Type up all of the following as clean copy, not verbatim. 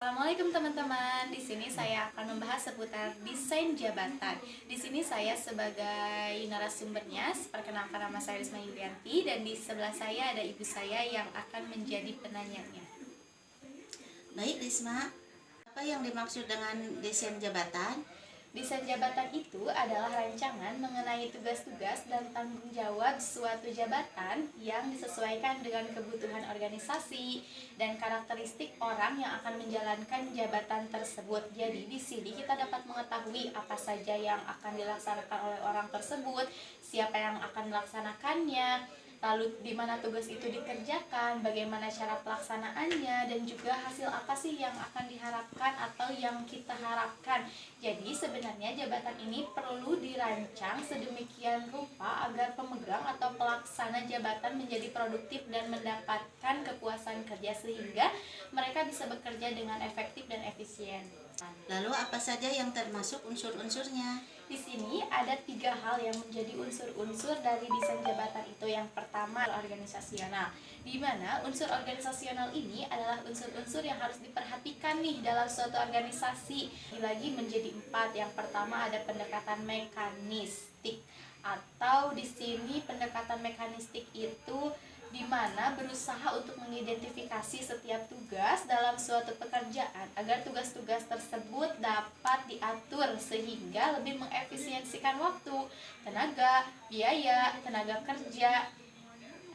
Assalamualaikum teman-teman. Di sini saya akan membahas seputar desain jabatan. Di sini saya sebagai narasumbernya. Perkenalkan, nama saya Risma Yulianti dan di sebelah saya ada ibu saya yang akan menjadi penanyanya. Baik Risma, apa yang dimaksud dengan desain jabatan? Desain jabatan itu adalah rancangan mengenai tugas-tugas dan tanggung jawab suatu jabatan yang disesuaikan dengan kebutuhan organisasi dan karakteristik orang yang akan menjalankan jabatan tersebut. Jadi di sini kita dapat mengetahui apa saja yang akan dilaksanakan oleh orang tersebut, siapa yang akan melaksanakannya, lalu di mana tugas itu dikerjakan, bagaimana cara pelaksanaannya, dan juga hasil apa sih yang akan diharapkan atau yang kita harapkan. Jadi sebenarnya jabatan ini perlu dirancang sedemikian rupa agar pemegang atau pelaksana jabatan menjadi produktif dan mendapatkan kepuasan kerja sehingga mereka bisa bekerja dengan efektif dan efisien. Lalu apa saja yang termasuk unsur-unsurnya? Di sini ada 3 hal yang menjadi unsur-unsur dari desain jabatan itu. Yang pertama, organisasional, di mana unsur organisasional ini adalah unsur-unsur yang harus diperhatikan nih dalam suatu organisasi. Lagi menjadi 4. Yang pertama ada pendekatan mekanistik, atau di sini pendekatan mekanistik itu di mana berusaha untuk mengidentifikasi setiap tugas dalam suatu pekerjaan agar tugas-tugas tersebut dapat diatur sehingga lebih mengefisiensikan waktu, tenaga, biaya, tenaga kerja,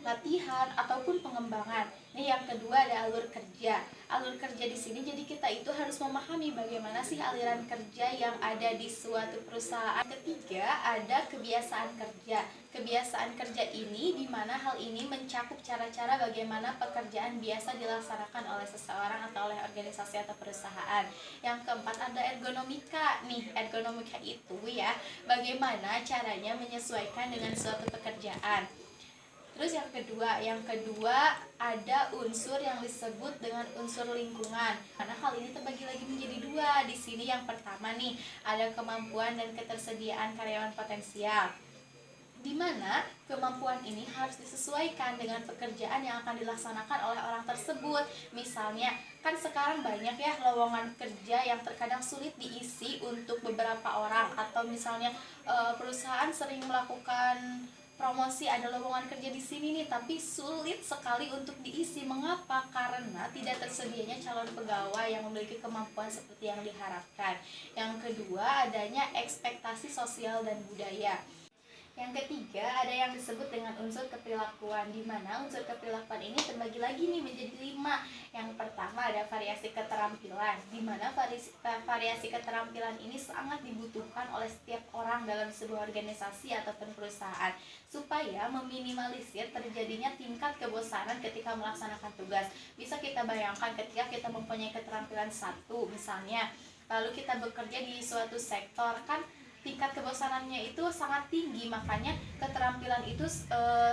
latihan ataupun pengembangan. Nih yang kedua ada alur kerja. Alur kerja di sini jadi kita itu harus memahami bagaimana sih aliran kerja yang ada di suatu perusahaan. Ketiga ada kebiasaan kerja. Kebiasaan kerja ini di mana hal ini mencakup cara-cara bagaimana pekerjaan biasa dilaksanakan oleh seseorang atau oleh organisasi atau perusahaan. Yang keempat ada ergonomika. Nih, ergonomika itu ya bagaimana caranya menyesuaikan dengan suatu pekerjaan. Terus yang kedua ada unsur yang disebut dengan unsur lingkungan. Karena hal ini terbagi lagi menjadi 2. Di sini yang pertama nih ada kemampuan dan ketersediaan karyawan potensial, di mana kemampuan ini harus disesuaikan dengan pekerjaan yang akan dilaksanakan oleh orang tersebut. Misalnya, kan sekarang banyak ya lowongan kerja yang terkadang sulit diisi untuk beberapa orang, atau misalnya perusahaan sering melakukan promosi ada lowongan kerja di sini nih, tapi sulit sekali untuk diisi. Mengapa? Karena tidak tersedianya calon pegawai yang memiliki kemampuan seperti yang diharapkan. Yang kedua, adanya ekspektasi sosial dan budaya. Yang ketiga ada yang disebut dengan unsur keperilakuan, di mana unsur keperilakuan ini terbagi lagi nih menjadi 5. Yang pertama ada variasi keterampilan, di mana variasi keterampilan ini sangat dibutuhkan oleh setiap orang dalam sebuah organisasi ataupun perusahaan supaya meminimalisir terjadinya tingkat kebosanan ketika melaksanakan tugas. Bisa kita bayangkan ketika kita mempunyai keterampilan 1 misalnya, lalu kita bekerja di suatu sektor, kan tingkat kebosanannya itu sangat tinggi. Makanya keterampilan itu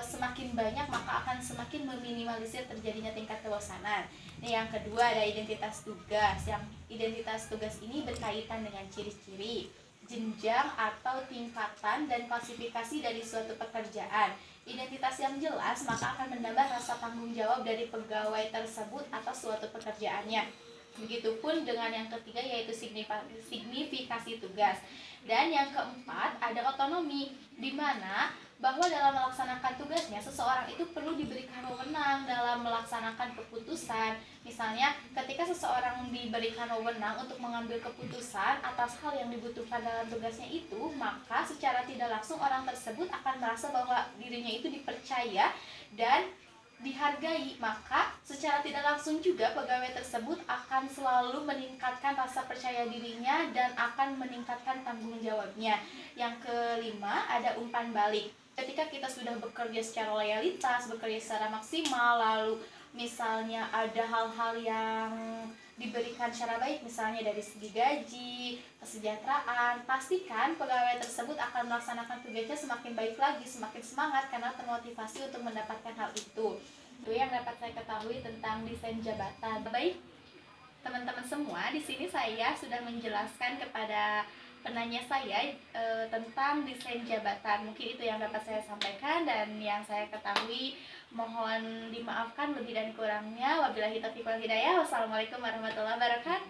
semakin banyak maka akan semakin meminimalisir terjadinya tingkat kebosanan. Nah, yang kedua ada identitas tugas. Yang identitas tugas ini berkaitan dengan ciri-ciri, jenjang atau tingkatan dan klasifikasi dari suatu pekerjaan. Identitas yang jelas maka akan menambah rasa tanggung jawab dari pegawai tersebut atas suatu pekerjaannya. Begitupun dengan yang ketiga yaitu signifikasi tugas. Dan yang keempat ada otonomi, di mana bahwa dalam melaksanakan tugasnya seseorang itu perlu diberikan wewenang dalam melaksanakan keputusan. Misalnya ketika seseorang diberikan wewenang untuk mengambil keputusan atas hal yang dibutuhkan dalam tugasnya itu, maka secara tidak langsung orang tersebut akan merasa bahwa dirinya itu dipercaya dan dihargai. Maka secara tidak langsung juga pegawai tersebut akan selalu meningkatkan rasa percaya dirinya dan akan meningkatkan tanggung jawabnya. Yang kelima ada umpan balik. Ketika kita sudah bekerja secara loyalitas, bekerja secara maksimal, lalu misalnya ada hal-hal yang diberikan secara baik, misalnya dari segi gaji, kesejahteraan, pastikan pegawai tersebut akan melaksanakan tugasnya semakin baik lagi, semakin semangat karena termotivasi untuk mendapatkan hal itu. Itu yang dapat saya ketahui tentang desain jabatan. Baik, teman-teman semua, di sini saya sudah menjelaskan kepada penanya saya tentang desain jabatan. Mungkin itu yang dapat saya sampaikan dan yang saya ketahui. Mohon dimaafkan lebih dan kurangnya. Wabillahi taufiq wal hidayah. Wassalamualaikum warahmatullahi wabarakatuh.